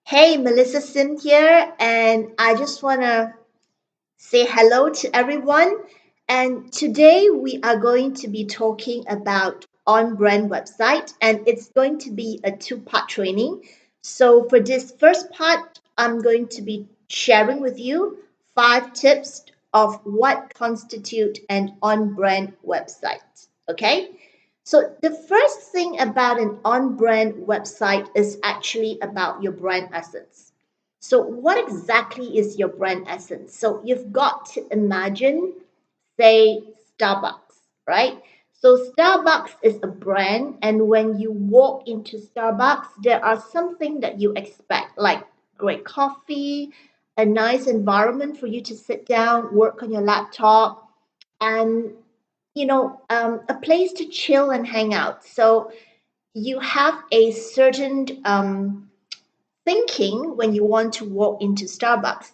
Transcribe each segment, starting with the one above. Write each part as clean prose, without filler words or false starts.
Hey, Melissa Sim here, and I just want to say hello to everyone. And today we are going to be talking about on-brand website, and it's going to be a two-part training. So for this first part, I'm going to be sharing with you 5 tips of what constitute an on-brand website. Okay? So the first thing about an on-brand website is actually about your brand essence. So what exactly is your brand essence? So you've got to imagine, say, Starbucks, right? So Starbucks is a brand, and when you walk into Starbucks, there are something that you expect, like great coffee, a nice environment for you to sit down, work on your laptop, and a place to chill and hang out. So you have a certain thinking when you want to walk into Starbucks.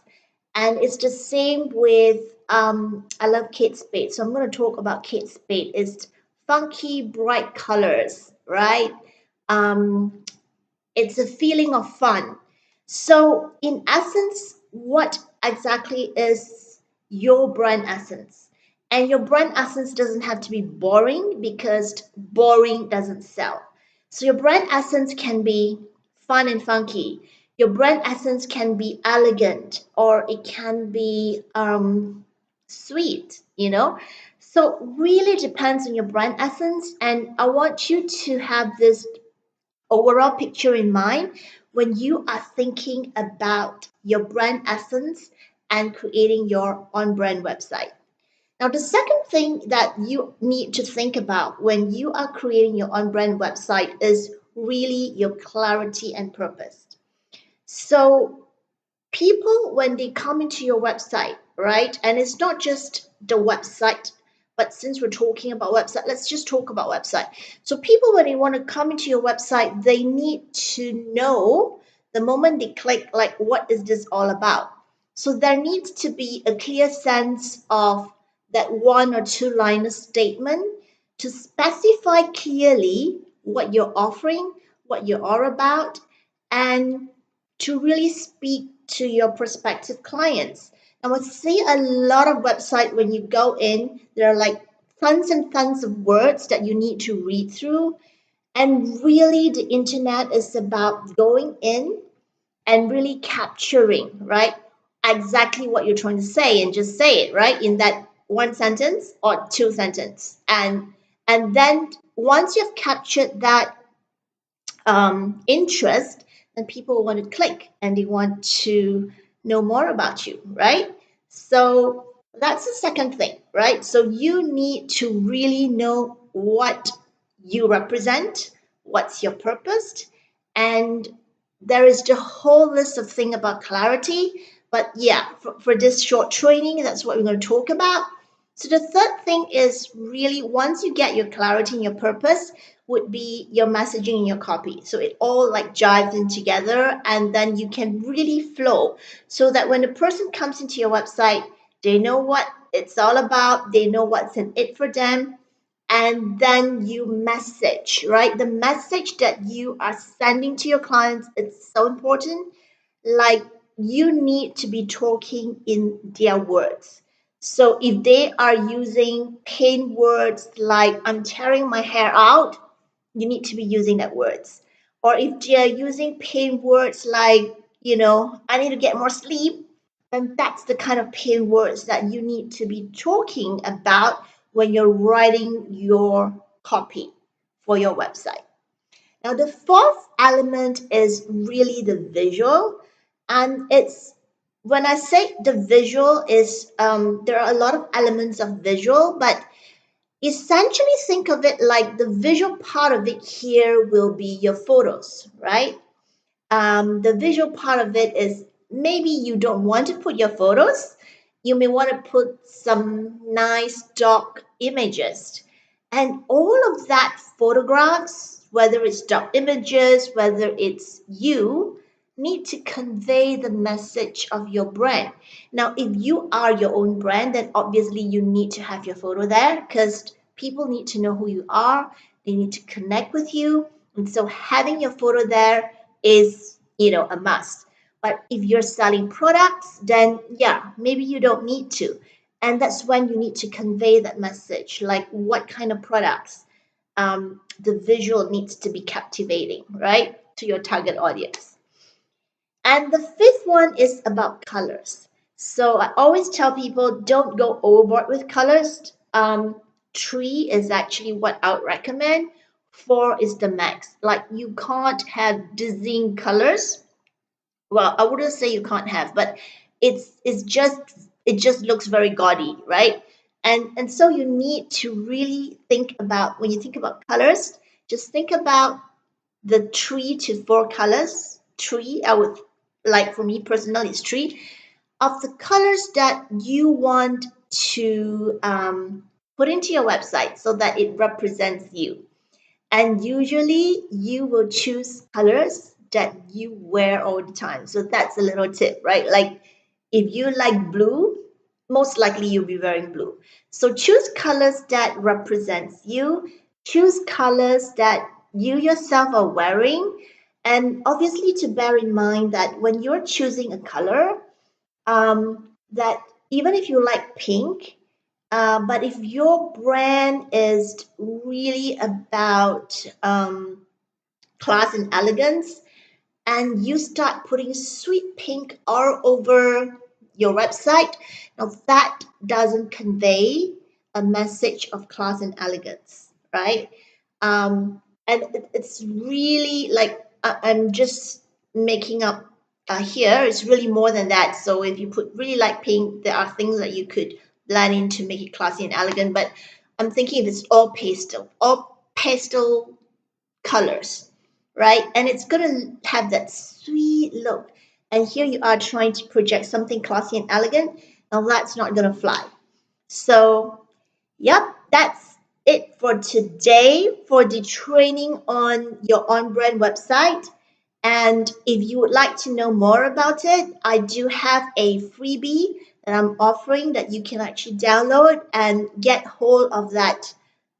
And it's the same with I love Kate Spade. So I'm going to talk about Kate Spade. It's funky, bright colors, right? Um, it's a feeling of fun. So in essence, what exactly is your brand essence? And your brand essence doesn't have to be boring because boring doesn't sell. So your brand essence can be fun and funky. Your brand essence can be elegant or it can be sweet. So really depends on your brand essence. And I want you to have this overall picture in mind when you are thinking about your brand essence and creating your on brand website. Now, the second thing that you need to think about when you are creating your on brand website is really your clarity and purpose. So, people, when they come into your website, right, and it's not just the website, but since we're talking about website, let's just talk about website. So people, when they want to come into your website, they need to know the moment they click, like, what is this all about? So there needs to be a clear sense of that one or two liner statement to specify clearly what you're offering, what you're all about, and to really speak to your prospective clients. I would see a lot of website when you go in, there are like tons and tons of words that you need to read through. And really, the internet is about going in and really capturing, right? Exactly what you're trying to say and just say it, right? In that one sentence or two sentence. And then once you've captured that interest, then people want to click and they want to know more about you, right? So that's the second thing, right? So you need to really know what you represent, what's your purpose, and there is the whole list of things about clarity. But yeah, for this short training, that's what we're going to talk about. So the third thing is really once you get your clarity and your purpose, would be your messaging and your copy. So it all like jives in together and then you can really flow so that when the person comes into your website, they know what it's all about, they know what's in it for them, and then you message, right? The message that you are sending to your clients, it's so important. Like you need to be talking in their words. So if they are using pain words like I'm tearing my hair out, you need to be using that words. Or if they are using pain words like, I need to get more sleep, then that's the kind of pain words that you need to be talking about when you're writing your copy for your website. Now, the fourth element is really the visual, and it's when I say the visual is there are a lot of elements of visual, but essentially think of it like the visual part of it here will be your photos, right? The visual part of it is maybe you don't want to put your photos. You may want to put some nice stock images. And all of that photographs, whether it's stock images, whether it's you, need to convey the message of your brand. Now, if you are your own brand, then obviously you need to have your photo there because people need to know who you are. They need to connect with you. And so having your photo there is a must. But if you're selling products, then yeah, maybe you don't need to. And that's when you need to convey that message, like what kind of products. The visual needs to be captivating, right, to your target audience. And the fifth one is about colors. So I always tell people don't go overboard with colors. Three is actually what I would recommend. Four is the max. Like you can't have dizzying colors. Well, I wouldn't say you can't have, but it just looks very gaudy, right? And so you need to really think about when you think about colors, just think about the 3 to 4 colors. Three, I would like for me personally, it's three of the colors that you want to put into your website so that it represents you. And usually you will choose colors that you wear all the time. So that's a little tip, right? Like if you like blue, most likely you'll be wearing blue. So choose colors that represents you. Choose colors that you yourself are wearing. And obviously to bear in mind that when you're choosing a color, that even if you like pink, but if your brand is really about class and elegance, and you start putting sweet pink all over your website, now that doesn't convey a message of class and elegance, right? And it's really like I'm just making up here. It's really more than that. So if you put really light pink, there are things that you could blend in to make it classy and elegant. But I'm thinking if it's all pastel colors, right? And it's gonna have that sweet look. And here you are trying to project something classy and elegant. Now that's not gonna fly. So, yep, that's it for today for the training on your on brand website. And if you would like to know more about it, I do have a freebie that I'm offering that you can actually download and get hold of that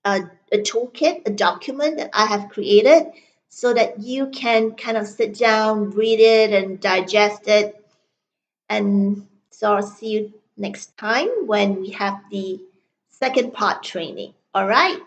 a toolkit, a document that I have created so that you can kind of sit down, read it, and digest it. And so I'll see you next time when we have the second part training. All right.